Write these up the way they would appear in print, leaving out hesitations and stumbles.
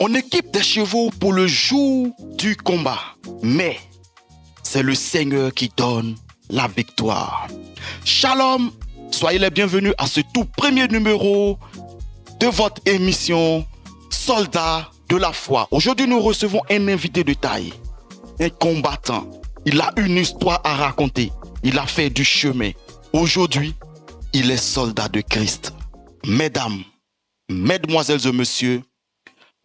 On équipe des chevaux pour le jour du combat, mais c'est le Seigneur qui donne la victoire. Shalom, soyez les bienvenus à ce tout premier numéro de votre émission Soldats de la foi. Aujourd'hui, nous recevons un invité de taille, un combattant. Il a une histoire à raconter. Il a fait du chemin. Aujourd'hui, il est soldat de Christ. Mesdames, mesdemoiselles et messieurs,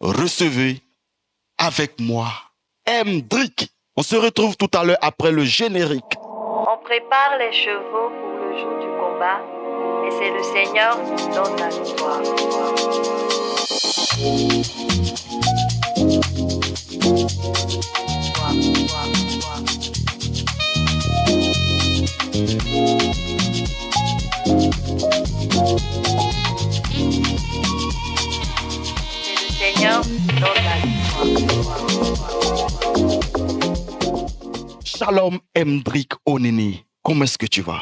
recevez avec moi Hendrik. On se retrouve tout à l'heure après le générique. On prépare les chevaux pour le jour du combat et c'est le Seigneur qui donne la victoire. C'est le Seigneur qui donne la victoire. Shalom Hendrik Onini, comment est-ce que tu vas?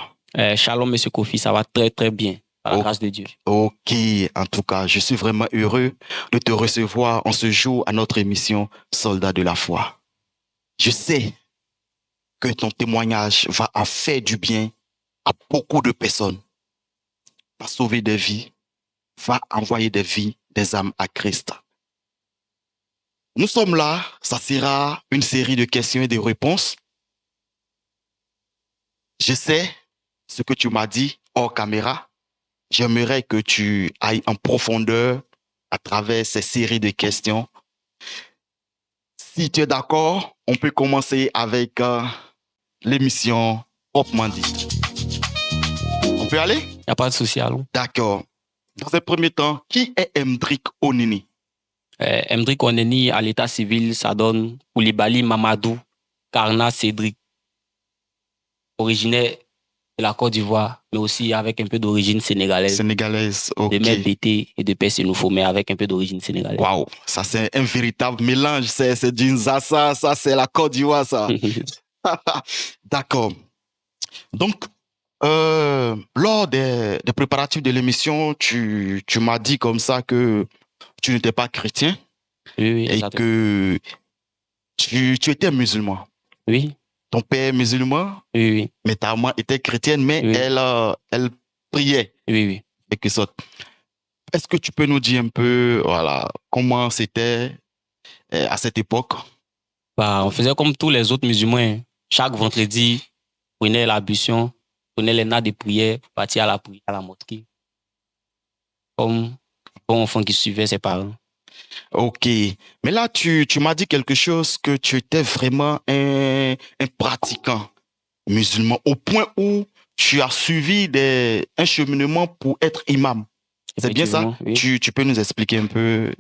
Shalom, Monsieur Kofi, ça va très très bien, par la grâce de Dieu. Ok, en tout cas, je suis vraiment heureux de te recevoir en ce jour à notre émission Soldats de la foi. Je sais que ton témoignage va faire du bien à beaucoup de personnes, va sauver des vies, va envoyer des vies, des âmes à Christ. Nous sommes là, ça sera une série de questions et de réponses. Je sais ce que tu m'as dit hors caméra. J'aimerais que tu ailles en profondeur à travers ces séries de questions. Si tu es d'accord, on peut commencer avec l'émission proprement dite. On peut aller? Il n'y a pas de souci, allons. D'accord. Dans un premier temps, qui est Hendrik Onini? Hendrik Onini, à l'état civil, ça donne Koulibaly Mamadou Karna Cédric, originaire de la Côte d'Ivoire, mais aussi avec un peu d'origine sénégalaise. Sénégalaise, ok. De mère d'été et de père Sénoufo, mais avec un peu d'origine sénégalaise. Waouh, ça c'est un véritable mélange. C'est du Nzassa, ça c'est la Côte d'Ivoire, ça. D'accord. Donc, lors des préparatifs de l'émission, tu m'as dit comme ça que tu n'étais pas chrétien, Oui, et exactement. que tu étais musulman. Oui, Ton père est musulman, oui, mais ta maman était chrétienne, mais Oui. elle priait, oui. quelque sorte. Est-ce que tu peux nous dire un peu, voilà, comment c'était à cette époque? Bah, on faisait comme tous les autres musulmans, hein. Chaque vendredi, on prenait l'ablution, prenait les nattes de prière, partir à la prière à la mosquée. Comme bon enfant qui suivait ses parents. Ok. Mais là, tu m'as dit quelque chose, que tu étais vraiment un pratiquant musulman, au point où tu as suivi un cheminement pour être imam. C'est bien ça? Effectivement, oui. Tu peux nous expliquer un peu?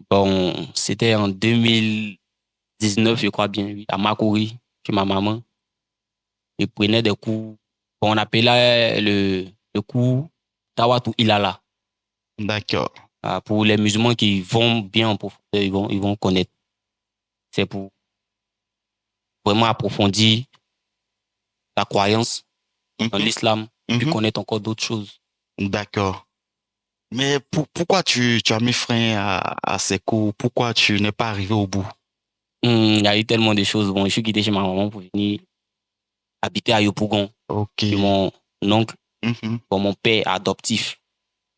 Bon, c'était en 2019, je crois bien, oui, à Makori, chez ma maman. Je prenais des cours. Bon, on appelait le cours Tawatu Ilala. D'accord. Pour les musulmans qui vont bien en profondeur, ils vont connaître. C'est pour vraiment approfondir la croyance dans l'islam, puis connaître encore d'autres choses. D'accord. Mais pourquoi tu as mis frein à ces cours? Pourquoi tu n'es pas arrivé au bout? Il y a eu tellement de choses. Bon, je suis quitté chez ma maman pour venir habiter à Yopougon. Ok. Chez mon oncle, bon, mon père adoptif.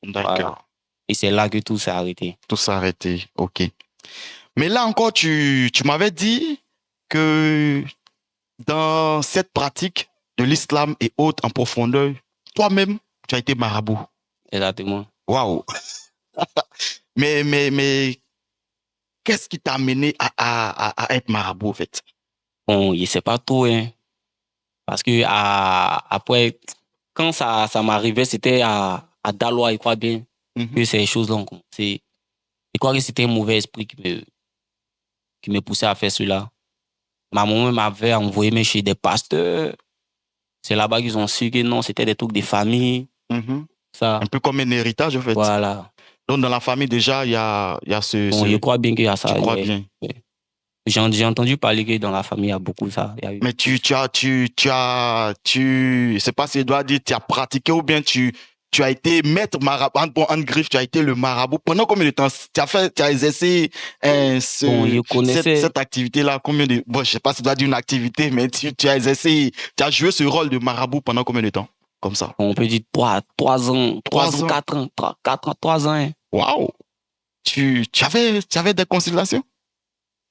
D'accord. Voilà. Et c'est là que tout s'est arrêté. Tout s'est arrêté, ok. Mais là encore, tu m'avais dit que dans cette pratique de l'islam et autres en profondeur, toi-même, tu as été marabout. Exactement. Waouh! Mais qu'est-ce qui t'a amené à être marabout, en fait? Bon, je ne sais pas trop, hein. Parce que après, quand ça m'arrivait, c'était à Daloa, je crois bien, que ces choses-là ont commencé. Je crois que c'était un mauvais esprit qui me poussait à faire cela. Ma maman m'avait envoyé même chez des pasteurs. C'est là-bas qu'ils ont su que non, c'était des trucs de famille. Ça. Un peu comme un héritage, en fait. Voilà. Donc, dans la famille, déjà, il y a ce... Bon, je crois bien qu'il y a ça. Tu crois bien? Ouais. J'ai entendu parler que dans la famille, il y a beaucoup ça. Mais je sais pas si je dois dire, tu as pratiqué ou bien tu tu as été maître marabout, en griffe, tu as été le marabout. Pendant combien de temps tu as exercé je connaissais. cette activité-là? Bon, je sais pas si tu dois dire une activité, mais tu as exercé, tu as joué ce rôle de marabout pendant combien de temps? Comme ça. On peut dire 3 ans, 3 ans, 4 ans, 4 ans, 3 ans. Hein. Waouh! Tu avais des consultations?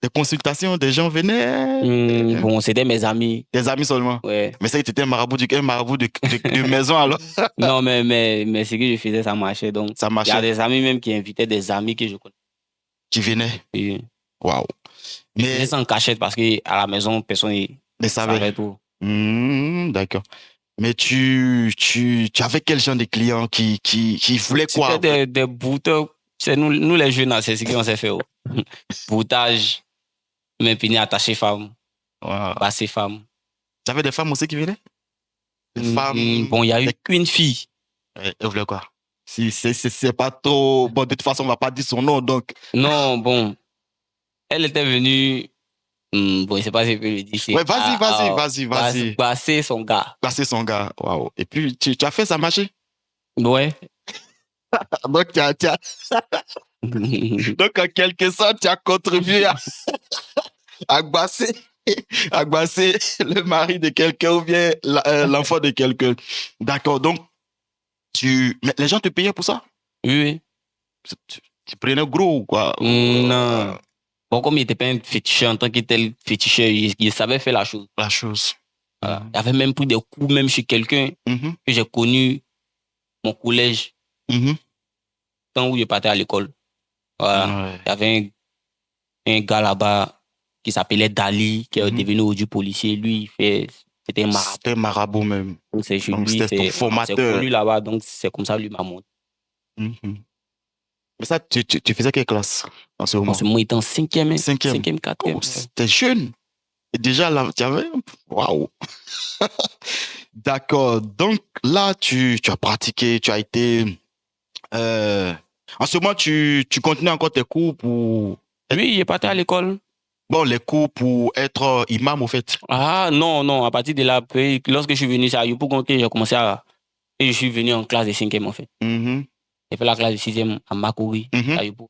Des consultations, des gens venaient? Bon, c'était mes amis. Tes amis seulement? Ouais. Mais ça, tu étais un marabout de maison alors? Non, mais ce que je faisais, ça marchait. Donc, ça marchait. Il y a des amis même qui invitaient des amis que je connais. Qui venaient? Oui. Waouh! Mais je en cachette parce qu'à la maison, personne ne savait tout. D'accord. Mais tu avais quel genre de clients qui voulaient quoi? C'était des bouteurs. C'est nous les jeunes, c'est ce qu'on s'est fait. Boutage, mais puis attaché femme, passé femme. Tu avais des femmes aussi qui venaient? Des femmes? Bon, il y a eu qu'une fille. Elle voulait quoi? Si c'est pas trop... Bon, de toute façon, on va pas dire son nom, donc... Non, bon. Elle était venue... bon, je sais pas si je peux le dire. Ouais, vas-y. Passer son gars. Passer son gars, waouh. Et puis, tu as fait ça marcher? Ouais. Donc, donc, en quelque sorte, tu as contribué à gbasser le mari de quelqu'un ou bien l'enfant de quelqu'un. D'accord, donc, mais les gens te payaient pour ça? Oui. Tu prenais gros ou quoi? Non. Bon, comme il n'était pas un féticheur en tant que tel féticheur, il savait faire la chose. La chose. Voilà. Il avait même pris des coups, même chez quelqu'un que j'ai connu, mon collège, temps où je partais à l'école. Voilà. Ouais. Il y avait un gars là-bas qui s'appelait Dali, qui est devenu aujourd'hui policier. Lui, c'était un marabout. C'était un marabout même. Donc, c'est chez donc lui, c'était ton formateur. C'est connu là-bas, donc c'est comme ça lui m'a montré. Mais ça, tu faisais quelle classe en ce moment? En ce moment, il était en 5e, 5e, 4e. Oh, c'était jeune. Et déjà là, tu avais... Waouh. D'accord. Donc là, tu as pratiqué, tu as été... En ce moment, tu continues encore tes cours pour... Oui, il parti à l'école. Bon, les cours pour être imam, au fait. Ah, non. À partir de là, lorsque je suis venu à Yopougon, j'ai commencé à... Et je suis venu en classe de 5e, en fait. J'ai fait la classe de 6e à Makouri, à Yopougon.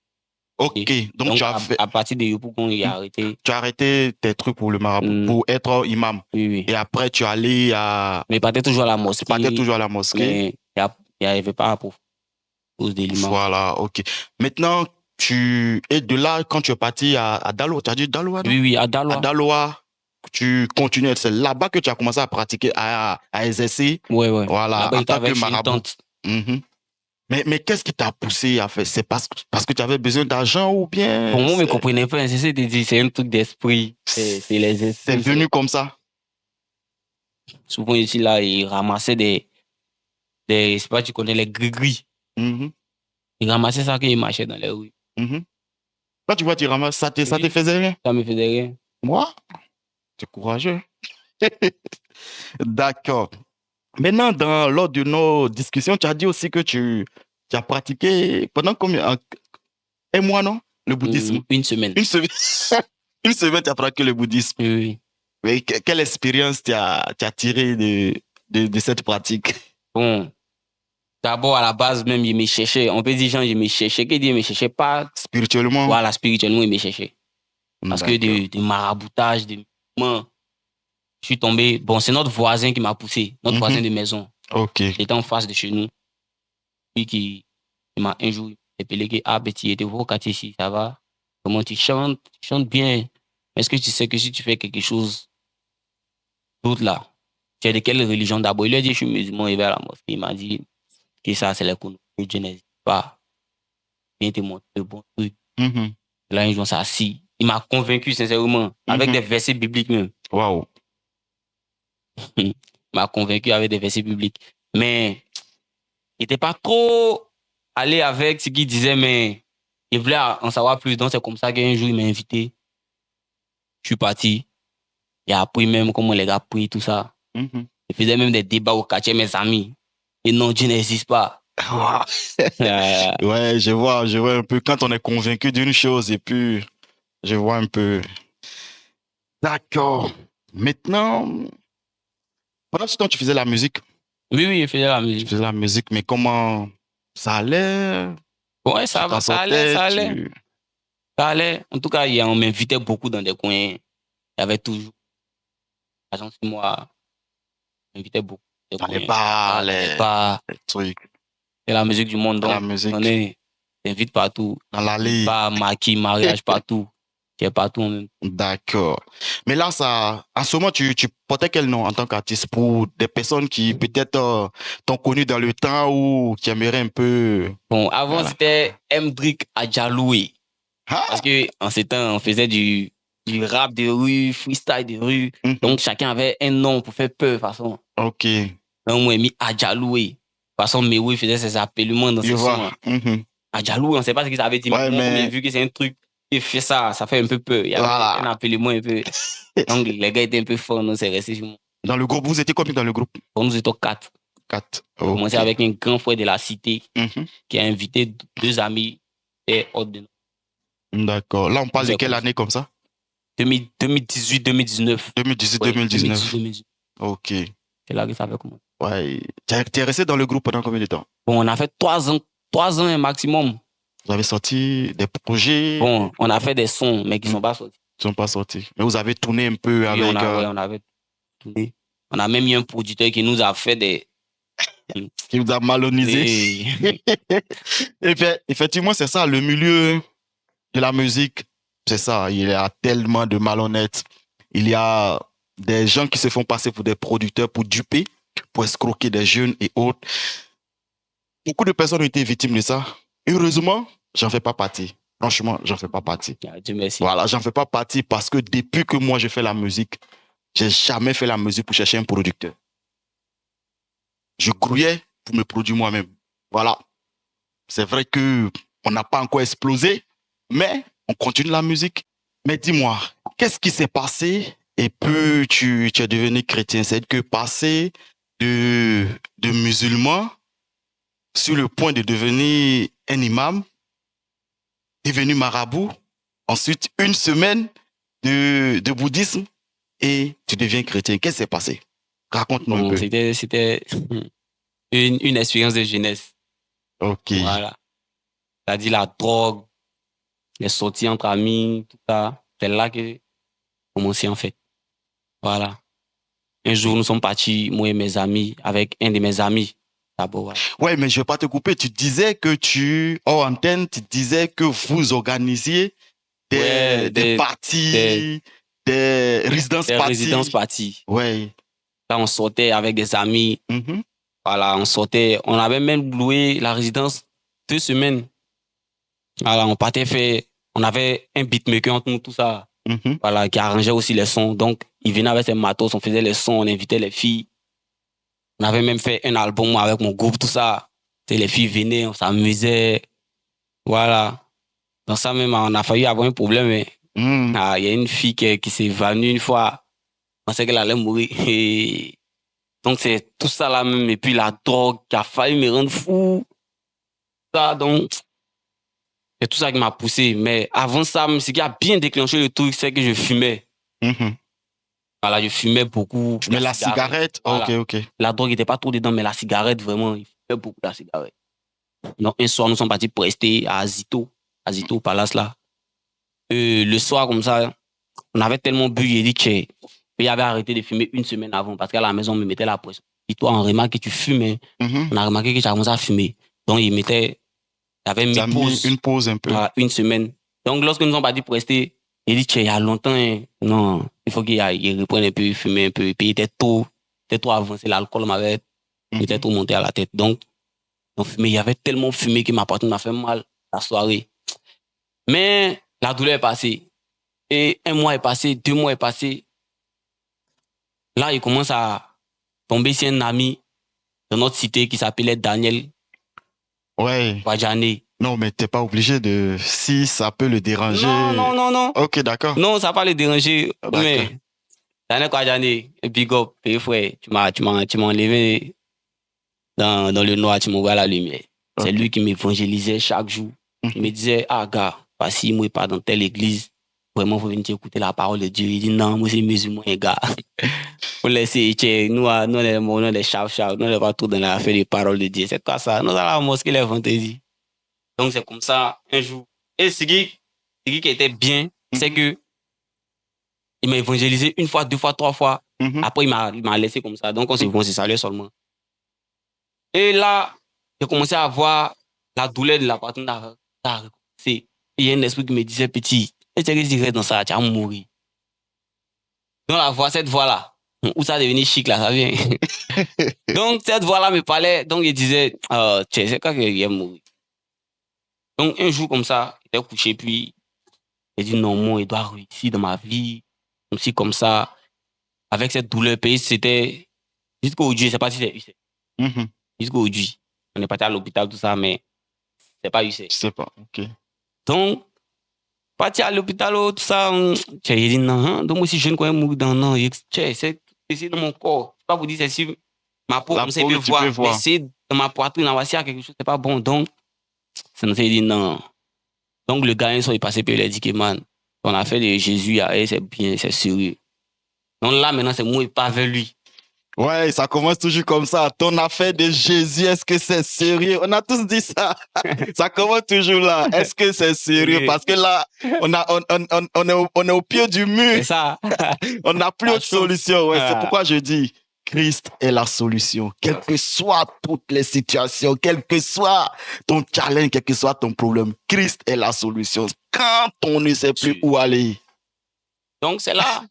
Ok, donc tu as fait... à partir de Yopougon, il a arrêté. Tu as arrêté tes trucs pour le marabout, pour être imam. Oui. Et après, tu es allé à... Mais partais toujours à la mosquée. Mais il n'y avait pas à cause de l'imam. Voilà, ok. Maintenant, tu es de là, quand tu es parti à Daloa, tu as dit Daloa, non? Oui, à Daloa. À Daloa, tu continues. C'est là-bas que tu as commencé à pratiquer, à exercer. Oui. Voilà, là-bas, en tant que marabout. Mais qu'est-ce qui t'a poussé à faire? C'est parce que tu avais besoin d'argent ou bien... Pour moi, je ne comprenais pas. C'est un truc d'esprit. C'est les esprits. C'est venu comme ça? Souvent, ici, là, ils ramassaient des je sais pas, tu connais les gris-gris. Ils ramassaient ça qu'ils marchaient dans les rues. Quand tu vois, tu ramasses, ça te faisait rien? Ça me faisait rien. Moi? Tu es courageux. D'accord. Maintenant, lors de nos discussions, tu as dit aussi que tu as pratiqué pendant combien? Un mois, non? Le bouddhisme? Une semaine. Une semaine, tu as pratiqué le bouddhisme. Oui. Mais quelle expérience tu as tirée de cette pratique? Bon, d'abord, à la base, même, il me cherchait. On peut dire, genre, il me cherchait. Qu'est-ce qu'il me cherchait pas? Spirituellement? Voilà, spirituellement, il me cherchait. Parce que de maraboutage, de mouvement, je suis tombé. Bon, c'est notre voisin qui m'a poussé, notre voisin de maison. Ok. Il était en face de chez nous. Lui qui m'a un jour appelé que ah, Betty, était au quartier ici, ça va? Comment tu chantes? Tu chantes bien. Est-ce que tu sais que si tu fais quelque chose d'autre là, tu es de quelle religion d'abord? Il lui a dit, je suis musulman, il va à la mosquée. Il m'a dit que ça, c'est les conneries. Dieu n'hésite pas. Viens te montrer le bon truc. Là, un jour, ça assis. Il m'a convaincu sincèrement, avec des versets bibliques même. Waouh. Il m'a convaincu avec des versets bibliques. Mais il n'était pas trop allé avec ce qu'il disait, mais il voulait en savoir plus. Donc, c'est comme ça qu'un jour, il m'a invité. Je suis parti. Il a appris même comment les gars prient, tout ça. Il faisait même des débats au quartier, mes amis. Et non, Dieu n'existe pas. Ouais, je vois un peu. Quand on est convaincu d'une chose, et puis, je vois un peu. D'accord. Maintenant, pendant ce temps, tu faisais la musique. Oui, oui, il faisait la Tu musique. faisais la musique, mais comment ça allait? Ouais, Tu t'en ça allait, sortais, ça allait. Ça allait. En tout cas, on m'invitait beaucoup dans des coins. Il y avait toujours l'agent sur moi. On m'invitait beaucoup dans dans des les coins. bars, Dans les les bars. trucs, C'est la musique du monde. la Donc, musique, on est t'invite partout. dans l'allée. Bars, maquis, mariage partout. Tu es partout en même temps. D'accord. Mais là, ça, en ce moment, tu portais quel nom en tant qu'artiste pour des personnes qui peut-être t'ont connu dans le temps ou qui aimeraient un peu. Bon, avant, Voilà. c'était Mdrick Adjaloui. Ah, Parce que en ces temps, on faisait du rap de rue, freestyle de rue. Donc, chacun avait un nom pour faire peur, de toute façon. ok. Donc, moi, j'ai mis Adjaloui. De toute façon, Mewi faisait ses appelements dans Je ses vois. sons. Adjaloui, on ne sait pas ce que ça veut dire. Ouais, Mais comme mais j'ai vu que c'est un truc qui fait ça, ça fait un peu peur. Il y avait voilà. un appelement un peu. Donc, les gars étaient un peu forts, donc c'est resté sur moi. Dans le groupe, vous étiez combien dans le groupe? Pour nous, étions 4. 4. On a commencé avec un grand frère de la cité qui a invité 2 amis et autres de nous. D'accord. Là, on parle de C'est quelle cool. année comme ça? 2018-2019. 2018-2019. Ok. C'est là que ça avait commencé. Ouais. Tu es resté dans le groupe pendant combien de temps? Bon, on a fait 3 ans. 3 ans un maximum. Vous avez sorti des projets? Bon, on a fait des sons, mais qui ne sont pas sortis. Ils ne sont pas sortis. Mais vous avez tourné un peu Oui, avec. on avait tourné. On a même eu un producteur qui nous a fait des. Qui vous a malonisé. Et puis, effectivement, c'est ça, le milieu de la musique, c'est ça. Il y a tellement de malhonnêtes. Il y a des gens qui se font passer pour des producteurs pour duper, pour escroquer des jeunes et autres. Beaucoup de personnes ont été victimes de ça. Heureusement, j'en fais pas partie. Franchement, j'en fais pas partie. Dieu merci. Voilà, j'en fais pas partie parce que depuis que moi je fais la musique, j'ai jamais fait la musique pour chercher un producteur. Je grouillais pour me produire moi-même. Voilà. C'est vrai que on n'a pas encore explosé, mais on continue la musique. Mais dis-moi, qu'est-ce qui s'est passé et puis tu es devenu chrétien? C'est que passer de musulman sur le point de devenir un imam, devenu marabout, ensuite une semaine de bouddhisme et tu deviens chrétien. Qu'est-ce qui s'est passé? Raconte-nous un peu. C'était une expérience de jeunesse. Ok. Voilà. C'est-à-dire la drogue, les sorties entre amis, tout ça. C'est là que j'ai commencé en fait. Voilà. Un jour, nous sommes partis, moi et mes amis, avec un de mes amis. D'abord, voilà. Ouais, mais je vais pas te couper. Tu disais que hors antenne, tu disais que vous organisiez des parties, des résidences parties. Ouais. Là, on sortait avec des amis. Voilà, on sortait. On avait même loué la résidence 2 semaines. Voilà, on partait faire. On avait un beatmaker entre nous, tout ça. Voilà, qui arrangeait aussi les sons. Donc, il venait avec ses matos, on faisait les sons, on invitait les filles. On avait même fait un album avec mon groupe, tout ça. Et les filles venaient, on s'amusait. Voilà. Dans ça même, on a failli avoir un problème. Il y a une fille qui s'est évanouie une fois. On pensait qu'elle allait mourir. Et donc, c'est tout ça là même. Et puis, la drogue qui a failli me rendre fou. Ça, donc, c'est tout ça qui m'a poussé. Mais avant ça, ce qui a bien déclenché le truc, c'est que je fumais. Voilà, je fumais beaucoup. Mais la cigarette, voilà. Ok. La drogue n'était pas trop dedans, mais la cigarette, vraiment, il fumait beaucoup la cigarette. Donc, un soir, nous sommes partis pour rester à Azito, Palace là. Le soir, comme ça, on avait tellement bu, j'ai dit que il avait arrêté de fumer 1 semaine avant parce qu'à la maison, on me mettait la pression. Et toi, on remarque que tu fumes. On a remarqué que tu as commencé à fumer. Donc, il avait mis une pause un peu. Voilà, 1 semaine. Donc, lorsque nous sommes partis pour rester, il dit qu'il y a longtemps, non, il faut qu'il reprenne un peu, fumer un peu. Et puis, il était trop avancé. L'alcool m'avait trop monté à la tête. Donc, on fumait. Il y avait tellement fumé que ma partie m'a fait mal la soirée. Mais la douleur est passée. Et 1 mois est passé, 2 mois est passé. Là, il commence à tomber sur un ami de notre cité qui s'appelait Daniel. Ouais. Wadjane. Non, mais t'es pas obligé de... Si ça peut le déranger... Non. Ok, d'accord. Non, ça va pas le déranger. Mais Daniel Wadjane, big up, frère, tu m'as enlevé dans le noir, tu m'envoies la lumière. Okay. C'est lui qui m'évangélisait chaque jour. Il me disait, ah gars, si moi pas dans telle église, vraiment, faut venir écouter la parole de Dieu. Il dit, non, moi c'est musulman, gars. Faut laisser, nous, on est des chaf-chaf, nous, on n'est pas tout dans l'affaire des paroles de Dieu. C'est quoi ça? Nous, allons à la mosquée les vendredis. Donc, c'est comme ça, un jour. Et ce qui était bien, c'est que il m'a évangélisé une fois, deux fois, trois fois. Après, il m'a laissé comme ça. Donc, on s'est salué seulement. Et là, j'ai commencé à avoir la douleur de la poitrine. Il y a un esprit qui me disait, petit, et tu restes dans ça, tu vas mourir. Donc, cette voix-là, où ça devenait chic, là, ça vient. Donc, cette voix-là me parlait. Donc, il disait, tu sais quoi qu'il va mourir. Donc, un jour comme ça, il était couché, puis j'ai dit, non, moi, il doit réussir dans ma vie. Comme ça, avec cette douleur, puis c'était jusqu'aujourd'hui, je ne sais pas si c'est UC. Jusqu'aujourd'hui. On est parti à l'hôpital, tout ça, mais c'est pas UC. Je sais pas, ok. Donc, parti à l'hôpital, tout ça, j'ai dit, non, donc moi, si je ne connais mourir dans non, c'est dans mon corps. Je ne pas vous dire, c'est si ma peau, comme ça, il peut voir, mais c'est dans ma poitrine, on va quelque chose, c'est pas bon. Donc, ça nous a dit, non. Donc, le gars, un soir, il passait, puis il a dit que, man, on a fait de Jésus, c'est bien, c'est sérieux. Donc là, maintenant, c'est moi et pas vers lui. Ouais, ça commence toujours comme ça. Ton affaire de Jésus, est-ce que c'est sérieux? On a tous dit ça. Ça commence toujours là. Est-ce que c'est sérieux? Parce que là, on est au pied du mur. C'est ça. On n'a plus autre solution. Ouais, c'est pourquoi je dis, Christ est la solution. Quelles que soient toutes les situations, quel que soit ton challenge, quel que soit ton problème, Christ est la solution. Quand on ne sait plus où aller. Donc, c'est là.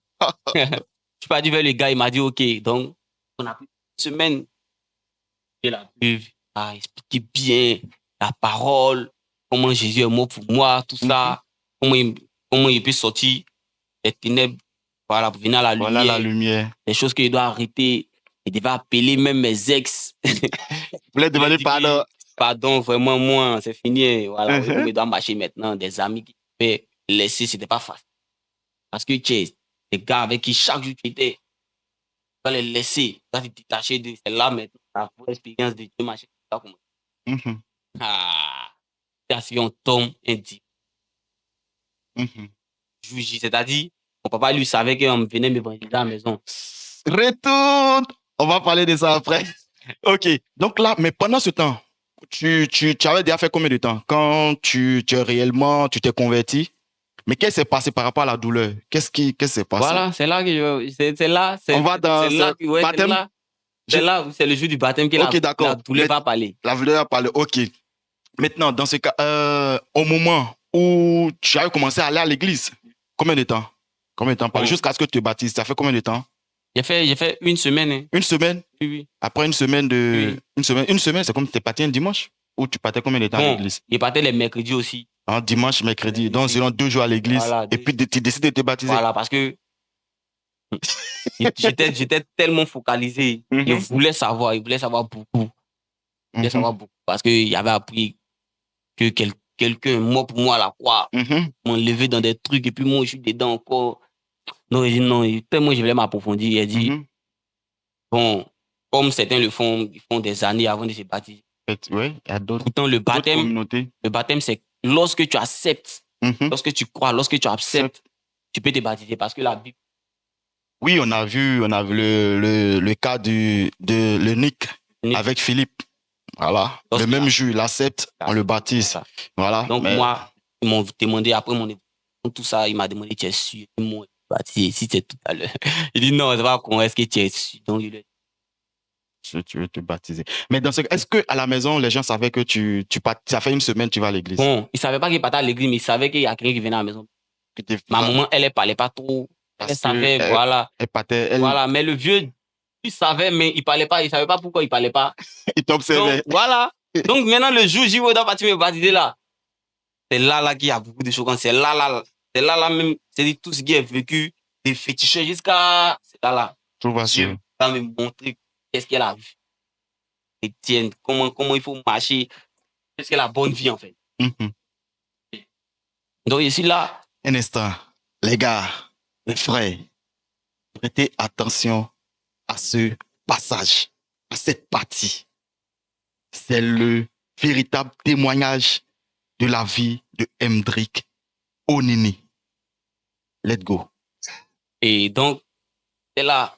Je suis pas dit vers le gars, il m'a dit, OK. Donc, on a pris une semaine. Il a expliqué bien la parole, comment Jésus est mort pour moi, tout ça, comment il peut sortir des ténèbres, voilà, pour venir à la lumière. Voilà la lumière. Des choses qu'il doit arrêter. Il devait appeler même mes ex. Vous voulez demander pardon? Pardon, vraiment, moi, c'est fini. Voilà, il doit marcher maintenant. Des amis qui pouvaient laisser, c'était pas facile. Parce que tu es des gars avec qui chaque jour tu étais, tu vas les laisser, tu vas te détacher de c'est là maintenant, la vraie expérience de Dieu, machin, ça commence. Si on tombe indigne. C'est-à-dire, mon papa lui savait qu'on venait m'évangéliser à la maison. Retourne! On va parler de ça après. Ok, donc là, mais pendant ce temps, tu avais déjà fait combien de temps? Quand tu t'es converti? Mais qu'est-ce qui s'est passé par rapport à la douleur? Qu'est-ce qui s'est passé? Voilà, c'est là que c'est là. On va dans le baptême. C'est là, c'est le jour du baptême que la douleur va parler. La douleur va parler, ok. Maintenant, dans ce cas, au moment où tu as commencé à aller à l'église, combien de temps? Jusqu'à ce que tu te baptises, ça fait combien de temps? J'ai fait une semaine. Hein. Une semaine? Oui. Après une semaine, c'est comme tu es parti un dimanche? Ou tu partais combien de temps à l'église? Je partais les mercredis aussi. Dimanche, mercredi. Donc, selon 2 jours à l'église. Voilà, et puis, tu décides de te baptiser. Voilà, parce que j'étais tellement focalisé. Je voulais savoir beaucoup. Parce qu'il y avait appris que quelqu'un est mort pour moi à la croix. M'enlever dans des trucs et puis moi, je suis dedans encore. Non, il dit non. Tellement je voulais m'approfondir. Il a dit, bon, comme certains le font, ils font des années avant de se baptiser. Oui, il y a d'autres. Pourtant, le baptême, c'est lorsque tu acceptes, lorsque tu crois, lorsque tu acceptes, tu peux te baptiser parce que la Bible. Oui, on a vu le cas de l'eunuque avec Philippe. Voilà. Le même jour, il accepte, on le baptise. Voilà. Donc, moi, ils m'ont demandé après mon tout ça, il m'a demandé, tu es sûr? Ils m'ont baptisé, si c'est tout à l'heure. Il dit non, c'est pas comment est-ce que tu es sûr? Donc, tu veux te baptiser. Mais est-ce que à la maison, les gens savaient que ça fait une semaine que tu vas à l'église? Bon, ils savaient pas qu'il partait à l'église, mais ils savaient qu'il y a quelqu'un qui venait à la maison. Ma maman, elle parlait pas trop. Elle savait, voilà. Voilà, mais le vieux, il savait, mais il parlait pas. Il savait pas pourquoi il parlait pas. Il t'observait. Voilà. Donc maintenant, le jour où je vais partir me baptiser là, c'est là qu'il y a beaucoup de choses. C'est là même, c'est tout ce qui est vécu, des fétiches jusqu'à, c'est là. Tout va sûr. Va me montrer qu'est-ce qu'elle a vu. Étienne, comment il faut marcher. Qu'est-ce qu'elle a la bonne vie, en fait. Donc, ici, là. Un instant. Les gars, les frères, prêtez attention à ce passage, à cette partie. C'est le véritable témoignage de la vie de Hendrik Onini. Let's go. Et donc, c'est là.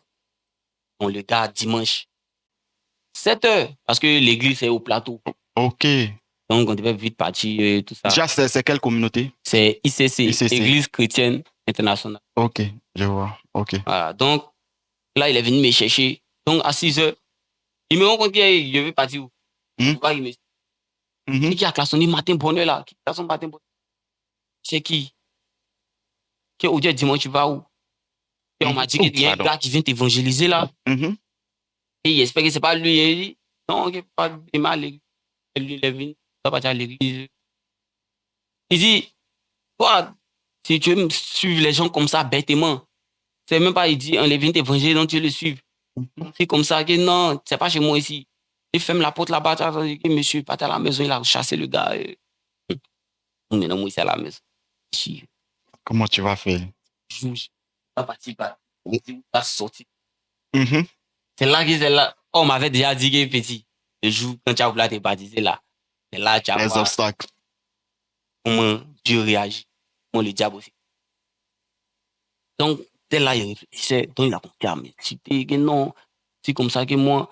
Donc, le gars, dimanche, 7h, parce que l'église est au plateau. Ok. Donc, on devait vite partir et tout ça. Déjà, c'est quelle communauté? C'est ICC, ICC. Église chrétienne internationale. Ok, je vois. Ok. Voilà. Donc, là, il est venu me chercher. Donc, à 6h, il me rend compte que je vais partir où? Il me dit, qui a klaxonné matin bonheur là? Qui a klaxonné matin bonheur? C'est qui? Qui aujourd'hui dimanche, tu vas où? Et on m'a dit qu'il y a un gars qui vient t'évangéliser là. Et il espère que c'est pas lui. Il dit, non, il n'est pas mal à l'église. Lui, il est venu. Il va partir à l'église. Il dit, toi, si tu veux suivre les gens comme ça bêtement, c'est même pas, il dit, on est venu t'évangéliser, donc tu veux le suivre. C'est comme ça, que non, c'est pas chez moi ici. Il ferme la porte là-bas, tu as dit que monsieur, pas à la maison, il a chassé le gars. Maintenant, moi, c'est à la maison. Comment tu vas faire? Je vais partir par. Il va sortir. C'est là que c'est là. Oh, on m'avait déjà dit que petit, le jour quand tu as voulu te baptiser là, c'est là que tu as les obstacles. Comment Dieu réagit, comment le diable aussi. Donc, dès là, il réfléchissait, donc il a compris à me citer que non, c'est comme ça que moi,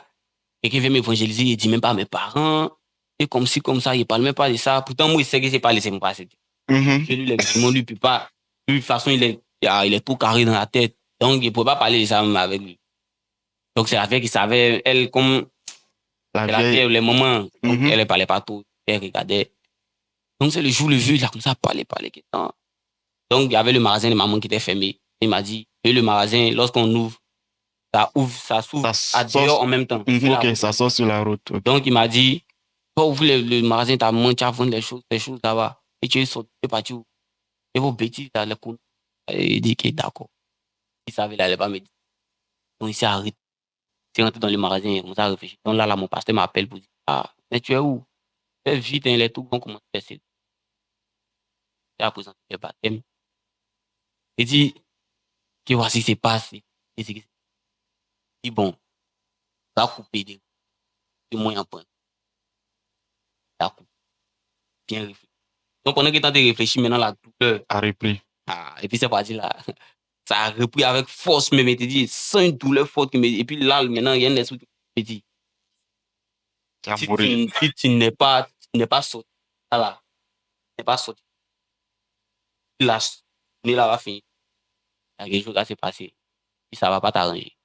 quelqu'un vient m'évangéliser, il dit même pas à mes parents, et comme si, comme ça, il parle même pas de ça. Pourtant, moi, il sait que c'est pas laissé me passer. Lui, les démons, lui, peut pas. Lui, de toute façon, il est tout carré dans la tête. Donc, il ne peut pas parler de ça même avec lui. Donc, c'est la vieille qui savait, elle, comme la vieille, les moments, elle ne parlait pas tout, elle regardait. Donc, c'est le jour, le vieux, il a commencé à parler. Donc, il y avait le magasin de maman qui était fermé. Il m'a dit, et le magasin, lorsqu'on ouvre, ça s'ouvre à dehors en même temps. Ok, ça sort sur la route. Okay. Donc, il m'a dit, toi, ouvre le magasin, ta maman, tu vas vendre les choses là-bas. Et tu es sorti, tu es parti où? Et vos bêtises, tu as les comptes. Et il dit que d'accord. Il savait, il n'allait pas me dire. Donc, il s'est arrêté. Il est rentré dans le magasin, il commence à réfléchir. Donc, là, mon pasteur m'appelle pour dire, ah, mais tu es où? Fais vite, hein, les tout vont commencer à faire. Il a présenté le baptême. Il dit, que voici ce qui se passe. Il dit, bon, va couper des moyens en point. Il a coupé. Bien réfléchi. Donc, pendant qu'il est en train de réfléchir, maintenant, la douleur a repris. Ah, et puis, c'est parti là. Ça a repris avec force, mais il te dit, sans une douleur forte. Et puis là, maintenant, il y a un esprit qui me dit, si tu n'es pas sorti, voilà, tu n'es pas sorti, la journée là va finir. Il y a quelque chose qui s'est passé. Puis ça ne va pas t'arranger.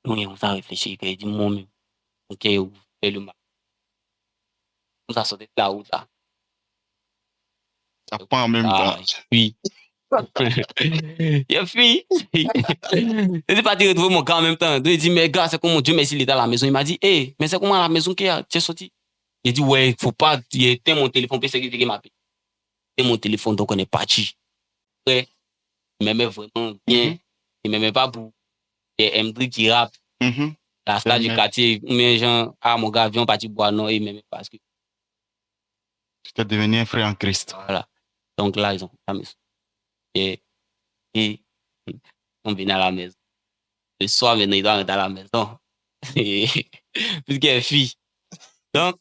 Donc, on s'est réfléchi. Il dit, mon mieux. Ok, vous faites le mal. On a sorti de la route là. Ça prend en même temps. Oui. Il fuit. Il est parti retrouver mon gars en même temps. Donc, il dit, mais gars, c'est comment Dieu merci, il est à la maison. Il m'a dit, hé, mais c'est comment à la maison que tu es sorti? Il dit, ouais, il faut pas, il éteint mon téléphone, puis c'est qui m'appelle. Il éteint mon téléphone, donc on est parti. Après, il m'aimait vraiment bien. Il m'aimait pas pour les M3 qui rappe. La star du quartier, mais genre, ah, mon gars, viens partir boire. Non, il m'aimait parce que. Tu t'es devenu un frère en Christ. Voilà. Donc là, ils ont la maison. Et on venait à la maison. Le soir, maintenant, il doit rentrer à la maison. Puisqu'elle est fille. Donc,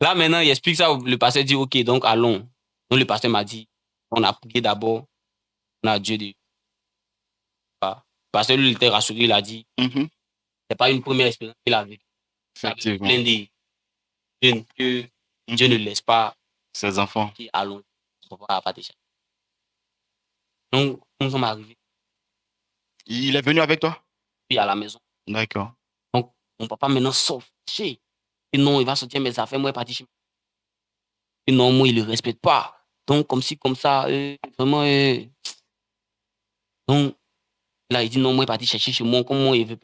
là, maintenant, il explique ça. Le pasteur dit, OK, donc allons. Donc, le pasteur m'a dit, on a prié d'abord. On a Dieu de. Le pasteur, lui, il était rassuré. Il a dit, c'est pas une première expérience qu'il a vécue. Effectivement. Plein de jeunes que Dieu ne laisse pas ses enfants. Qui allons. On va pas te chercher. Donc, nous sommes arrivés. Il est venu avec toi? Puis à la maison. D'accord. Donc, mon papa maintenant sort. Et non, il va sortir mes affaires. Moi, il est parti chez moi. Et non, moi, il ne le respecte pas. Donc, comme si, comme ça, vraiment. Donc, là, il dit non, moi, il est parti chercher chez moi. Comment il veut.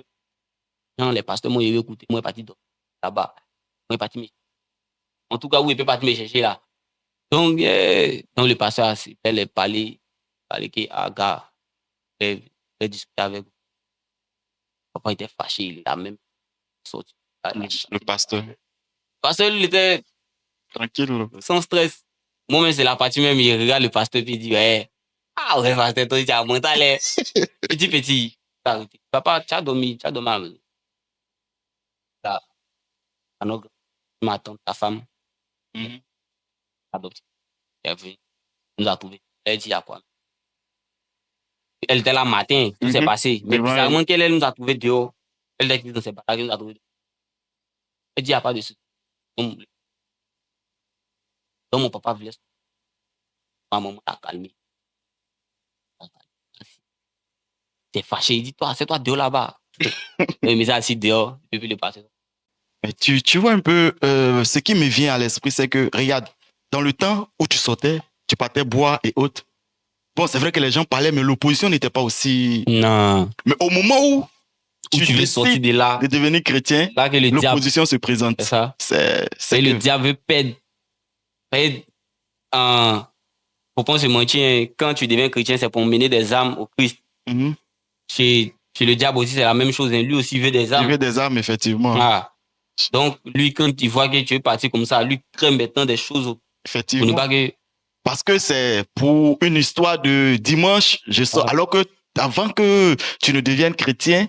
Non, les pasteurs, moi, il veut écouter. Moi, il est parti là-bas. Moi, il est parti me chercher. En tout cas, où il peut partir me chercher là. Donc, le pasteur, il est parlé que, ah, gars, il a discuté avec. Papa était fâché, il a même sorti. Le pasteur. Pasteur, lui, il était tranquille. Sans stress. Moi-même, c'est la partie même, il regarde le pasteur et il dit, ouais, ah ouais, pasteur, toi, tu as mental. Petit. Papa, tu as dormi à la maison. Là, ma tante, ta femme, adoptée, elle est venue, nous a trouvés. Elle dit, à quoi? Elle était là matin, tout s'est passé. Mais bizarrement, qu'elle nous a trouvé dehors. Elle était dans ses batailles, elle nous a trouvé dehors. Elle dit, il n'y a pas de souci. Donc, mon papa voulait. Ma maman t'a calmé. T'es fâché. Il dit, toi, c'est toi dehors là-bas. Mais ça, assis dehors, depuis le passé. Mais tu vois un peu, ce qui me vient à l'esprit, c'est que, regarde, dans le temps où tu sortais, tu partais boire et autres. Bon, c'est vrai que les gens parlaient, mais l'opposition n'était pas aussi... Non. Mais au moment où tu veux sortir de là, de devenir chrétien, là que l'opposition se présente. C'est ça. C'est le diable veut perdre. Faut pas se mentir, quand tu deviens chrétien, c'est pour mener des âmes au Christ. Chez le diable aussi, c'est la même chose. Lui aussi veut des âmes. Il veut des âmes, effectivement. Ah. Donc, lui, quand il voit que tu es parti comme ça, lui craint maintenant des choses. Effectivement. Pour ne pas que... Parce que c'est pour une histoire de dimanche, je sors. Alors que avant que tu ne deviennes chrétien,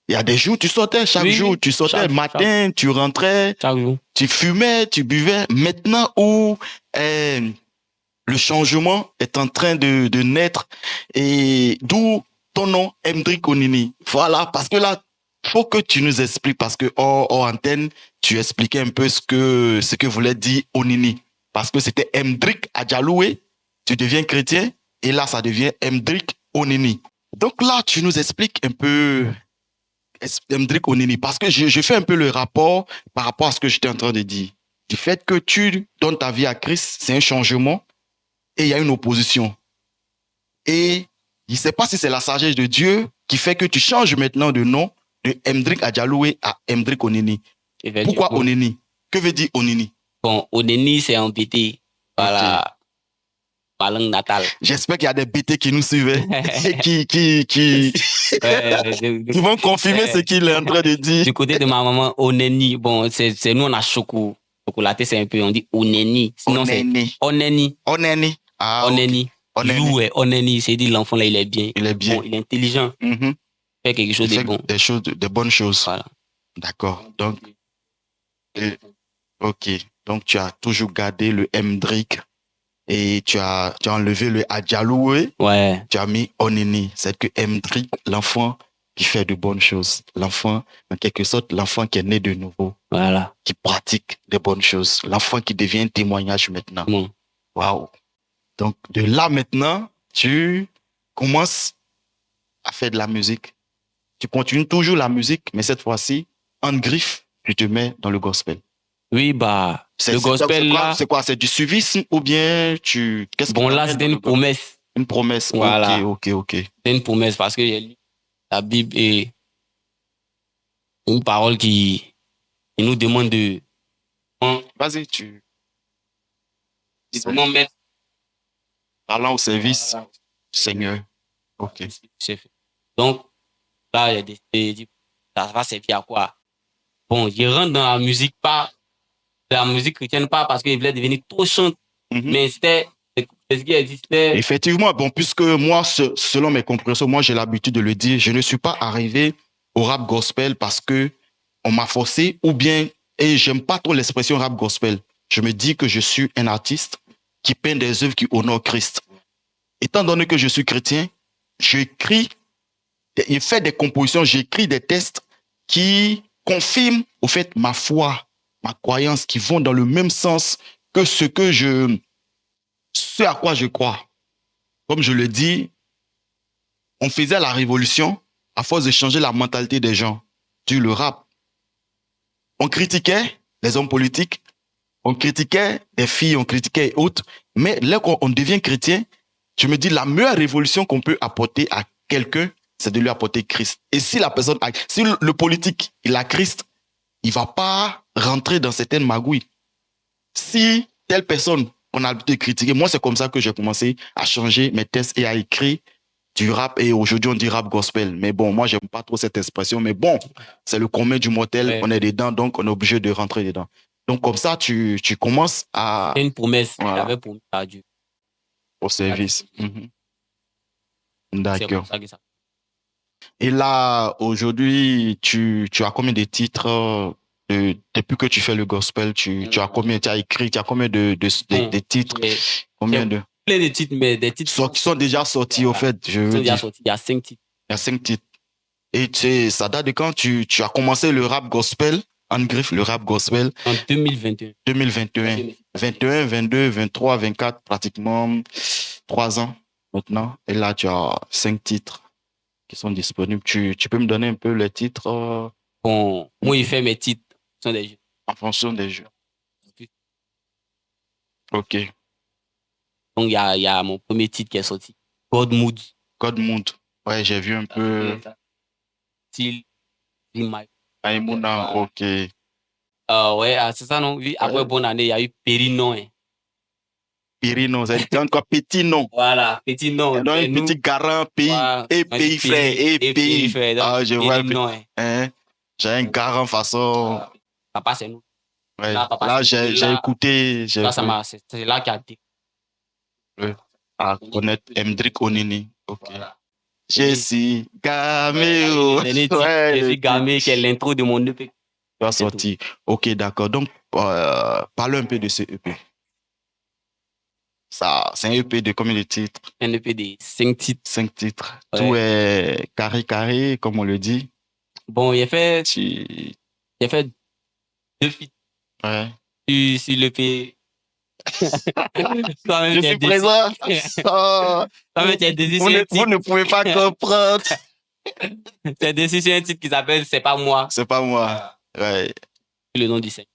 il y a des jours, tu sortais chaque jour. Tu sortais le matin, tu rentrais, tu fumais, tu buvais. Maintenant où le changement est en train de naître, et d'où ton nom, Hendrik Onini. Voilà, parce que là, faut que tu nous expliques, parce que hors antenne, tu expliquais un peu ce que voulait dire Onini. Parce que c'était Hendrik Adjaloué, tu deviens chrétien, et là, ça devient Hendrik Onini. Donc là, tu nous expliques un peu Hendrik Onini, parce que je fais un peu le rapport par rapport à ce que j'étais en train de dire. Du fait que tu donnes ta vie à Christ, c'est un changement, et il y a une opposition. Et je ne sais pas si c'est la sagesse de Dieu qui fait que tu changes maintenant de nom de Hendrik Adjaloué à Hendrik Onini. Pourquoi Onini? Que veut dire Onini? Bon, Onini, c'est un BT. Voilà. Ma langue natale. J'espère qu'il y a des BT qui nous suivent et qui vont confirmer ce qu'il est en train de dire. Du côté de ma maman, Oneni. Bon, c'est nous, on a chocolaté, c'est un peu, on dit Oneni. Sinon, c'est Oneni. Oneni. Ah, Oneni. Okay. Oneni, c'est dit l'enfant là, il est bien. Il est bien. Bon, il est intelligent. Il fait quelque chose de bon. Des bonnes choses. Voilà. D'accord. Donc, ok. Donc, tu as toujours gardé le Hendrik et tu as enlevé le Adjaloué. Ouais. Tu as mis Onini. C'est que Hendrik, l'enfant qui fait de bonnes choses. L'enfant, en quelque sorte, l'enfant qui est né de nouveau. Voilà. Qui pratique des bonnes choses. L'enfant qui devient un témoignage maintenant. Waouh. Donc, de là maintenant, tu commences à faire de la musique. Tu continues toujours la musique, mais cette fois-ci, en griffe, tu te mets dans le gospel. Oui, bah, le gospel là... C'est quoi? C'est du suivisme ou bien Bon, là, c'était une promesse. Une promesse, voilà. Ok. C'est une promesse parce que la Bible est une parole qui nous demande de... Vas-y, tu... Non, mais... Parlant au service du Seigneur. Ok. Donc, là, il y a des... Ça va servir à quoi? Bon, je rentre dans la musique, pas... La musique chrétienne, pas parce qu'il voulait devenir trop chante, mais c'était... ce qui existait. Effectivement, bon, puisque moi, selon mes compréhensions, moi, j'ai l'habitude de le dire, je ne suis pas arrivé au rap gospel parce que on m'a forcé, ou bien, et j'aime pas trop l'expression rap gospel. Je me dis que je suis un artiste qui peint des œuvres qui honorent Christ. Étant donné que je suis chrétien, j'écris, je fais des compositions, j'écris des textes qui confirment, au fait, ma foi, ma croyance, qui vont dans le même sens que ce à quoi je crois. Comme je le dis, on faisait la révolution à force de changer la mentalité des gens. Du le rap. On critiquait les hommes politiques, on critiquait des filles, on critiquait autres, mais là qu'on devient chrétien, je me dis la meilleure révolution qu'on peut apporter à quelqu'un, c'est de lui apporter Christ. Et si la personne, si le politique, il a Christ, il va pas rentrer dans certaines magouilles. Si telle personne, on a l'habitude de critiquer, moi c'est comme ça que j'ai commencé à changer mes textes et à écrire du rap, et aujourd'hui on dit rap gospel. Mais bon, moi j'aime pas trop cette expression, mais bon, c'est le commun du mortel, on est dedans, donc on est obligé de rentrer dedans. Donc comme ça, tu commences à... C'est une promesse, j'avais promis à Dieu. Au service. D'accord. Et là, aujourd'hui, tu as combien de titres depuis que tu fais le gospel, tu as combien, tu as écrit, tu as combien de titres? Combien de... plein de titres, mais des titres qui sont déjà sortis, au fait. Je ils veux sont déjà dire. sortis. Il y a 5 titres. Il y a 5 titres. Et ça date de quand tu as commencé le rap gospel, en griffe, le rap gospel? En 2021. 2021. 21, 22, 23, 24, pratiquement 3 ans maintenant. Et là, tu as 5 titres qui sont disponibles. Tu peux me donner un peu les titres Bon, moi, il fait mes titres. Ce sont des jeux. en fonction des jeux. Ok. Donc, il y a mon premier titre qui est sorti. God Mood. God Mood. Ouais, j'ai vu un peu. Style. Aïmouna, ok. Ouais, c'est ça, non? Oui, après bonne année, il y a eu Périno. Hein. Périno, c'est encore petit nom. Voilà, petit nom. Donc, un petit garant, pays, voilà, et pays frère, et pays. frère. Ah, je vois. Hein. J'ai un garant façon. Voilà. Papa, c'est nous. Ouais. Là, j'ai écouté. C'est là qu'il a dit. À connaître Hendrik Onini. Ok. Voilà. Jessie Gameo. Jessie Gameo, qui est l'intro de mon EP. Tu as sorti. Ok, d'accord. Donc, parle un peu de ce EP. Ça, c'est un EP de combien de titres? Un EP de 5 titres. 5 titres. Ouais. Tout est carré, comme on le dit. Bon, il a fait 2 feats. Ouais. Sur l'EP. Je suis présent. Vous ne pouvez pas comprendre. C'est dessus sur un titre qui s'appelle C'est pas moi. C'est pas moi. Ouais. Le nom du Seigneur.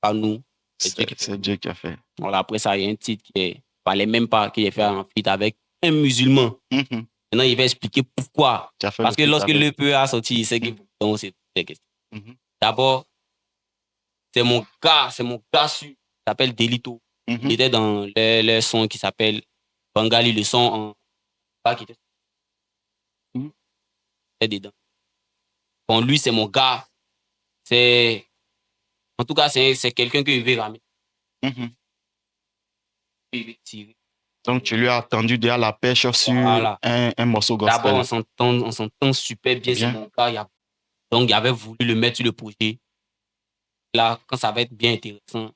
Pas nous. C'est Dieu qui a fait. Voilà, après ça, il y a un titre qui parlait même pas, qui est fait en feat avec un musulman. Maintenant, il va expliquer pourquoi. Parce que lorsque l'EP a sorti, il sait qu'il faut c'est des questions. D'abord, c'est mon gars sûr. Il s'appelle Delito. Il était dans le son qui s'appelle Bangali, le son en bas qui était dedans. Bon, lui, c'est mon gars. En tout cas, c'est quelqu'un que je vais ramener. Donc, tu lui as attendu déjà la pêche sur un morceau gospel. D'abord, on s'entend super bien. C'est mon gars. Donc, il avait voulu le mettre sur le projet. Là, quand ça va être bien intéressant,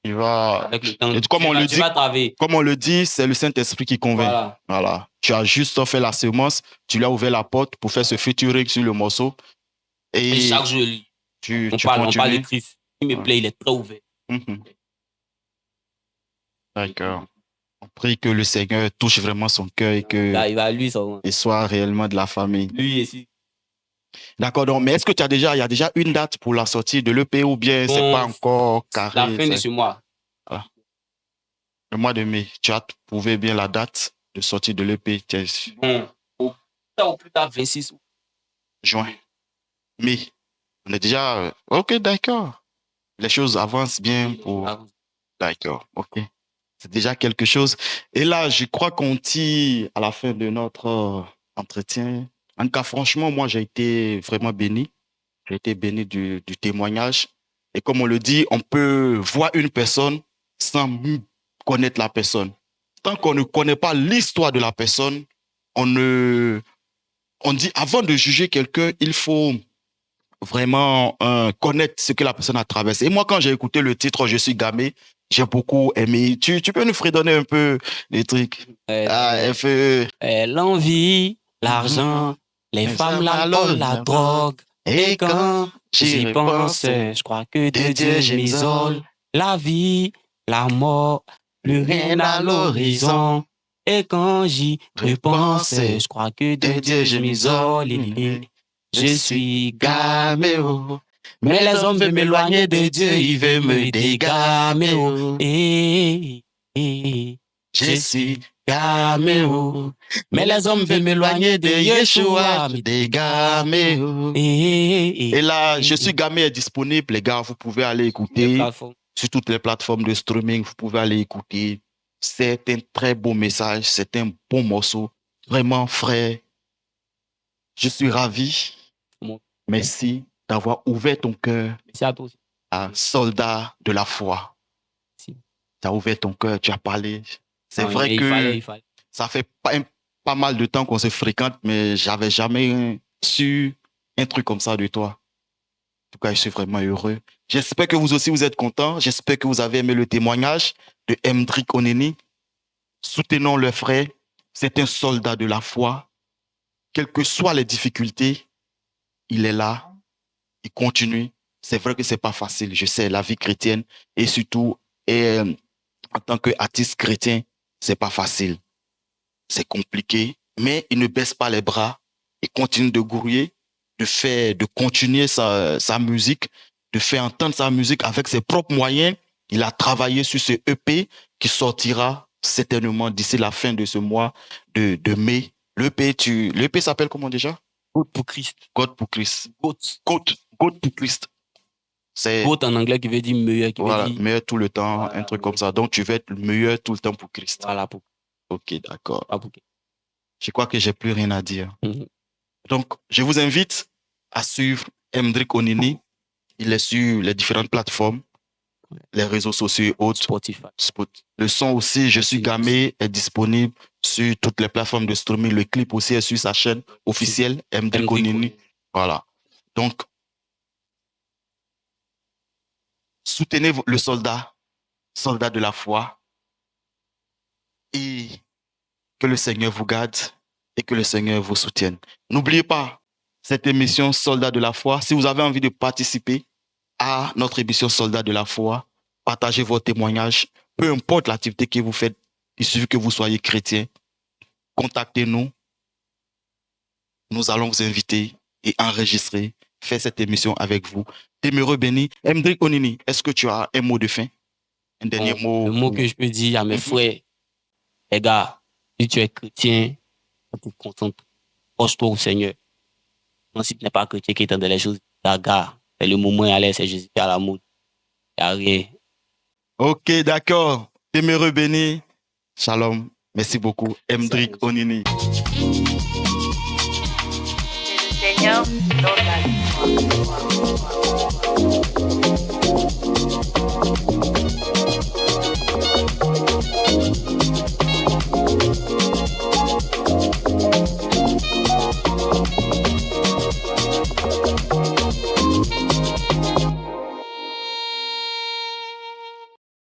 il va. Avec le temps, et comme on le dit, c'est le Saint-Esprit qui convainc. Voilà. Tu as juste fait la semence, tu lui as ouvert la porte pour faire ce featuring sur le morceau. Et chaque jour, on parle de Christ. Il me plaît, il est très ouvert. D'accord. On prie que le Seigneur touche vraiment son cœur et qu'il soit réellement de la famille. Lui ici. D'accord, donc, mais est-ce que il y a déjà une date pour la sortie de l'EP ou bien c'est pas encore carré? La fin de ce mois. Voilà. Le mois de mai, tu as trouvé bien la date de sortie de l'EP? Au plus tard, 26 juin. Mais on est déjà... Ok, d'accord. Les choses avancent bien pour... D'accord, ok. C'est déjà quelque chose. Et là, je crois qu'on tire à la fin de notre entretien. En tout cas, franchement, moi, j'ai été vraiment béni. J'ai été béni du témoignage. Et comme on le dit, on peut voir une personne sans connaître la personne. Tant qu'on ne connaît pas l'histoire de la personne, on dit avant de juger quelqu'un, il faut vraiment connaître ce que la personne a traversé. Et moi, quand j'ai écouté le titre Je suis Gamé, j'ai beaucoup aimé. Tu peux nous fredonner un peu des trucs? L'envie, l'argent, les femmes, l'alcool, la drogue. Et quand j'y pense, je crois que de Dieu je m'isole. La vie, la mort, plus rien à l'horizon. Et quand j'y repense, je crois que de Dieu je m'isole. Je suis Gaméo. Mais les hommes veulent m'éloigner de Dieu, ils veulent me dégaméo. Je suis Gaméo. Mais les hommes veulent m'éloigner de Yeshua, me dégaméo. Et là, Je suis Gamé est disponible, les gars. Vous pouvez aller écouter sur toutes les plateformes de streaming. Vous pouvez aller écouter. C'est un très beau message. C'est un bon morceau. Vraiment frais. Je suis ravi. Merci d'avoir ouvert ton cœur à soldat de la foi. Tu as ouvert ton cœur, tu as parlé. C'est vrai que ça fait pas mal de temps qu'on se fréquente, mais j'avais jamais su un truc comme ça de toi. En tout cas, je suis vraiment heureux. J'espère que vous aussi, vous êtes contents. J'espère que vous avez aimé le témoignage de Hendrik Onini. Soutenons le frère. C'est un soldat de la foi. Quelles que soient les difficultés, il est là. Il continue. C'est vrai que c'est pas facile. Je sais, la vie chrétienne et surtout en tant qu'artiste chrétien, c'est pas facile. C'est compliqué, mais il ne baisse pas les bras. Il continue de grouiller, de continuer sa musique, de faire entendre sa musique avec ses propres moyens. Il a travaillé sur ce EP qui sortira certainement d'ici la fin de ce mois de mai. L'EP s'appelle comment déjà? God pour Christ. God pour Christ. God pour Christ. C'est God en anglais qui veut dire meilleur. Voilà, meilleur tout le temps, voilà, un truc comme ça. Donc, tu veux être meilleur tout le temps pour Christ. Voilà. Ok, d'accord. Je crois que j'ai plus rien à dire. Mm-hmm. Donc, je vous invite à suivre Mdrick Onini. Il est sur les différentes plateformes, les réseaux sociaux et autres. Spotify. Le son aussi, Je suis gamé, est disponible sur toutes les plateformes de streaming. Le clip aussi est sur sa chaîne officielle, Mdrick Onini. Voilà. Donc, soutenez le soldat de la foi, et que le Seigneur vous garde et que le Seigneur vous soutienne. N'oubliez pas cette émission Soldat de la foi. Si vous avez envie de participer à notre émission Soldat de la foi, partagez vos témoignages. Peu importe l'activité que vous faites, il suffit que vous soyez chrétien. Contactez-nous. Nous allons vous inviter et enregistrer, faire cette émission avec vous. Demeurez bénis. Mdrick Onini, est-ce que tu as un mot de fin? Un dernier mot? Le mot que je peux dire à mes frères, les gars, si tu es chrétien, tu te concentres, proche-toi au Seigneur. Non, si tu n'es pas chrétien qui est dans les choses, gars, c'est le moment à l'aise, c'est Jésus à la mode. Il n'y a rien. Ok, d'accord. Demeurez bénis. Shalom. Merci beaucoup. Mdrick Onini. C'est le Seigneur qui donne la victoire.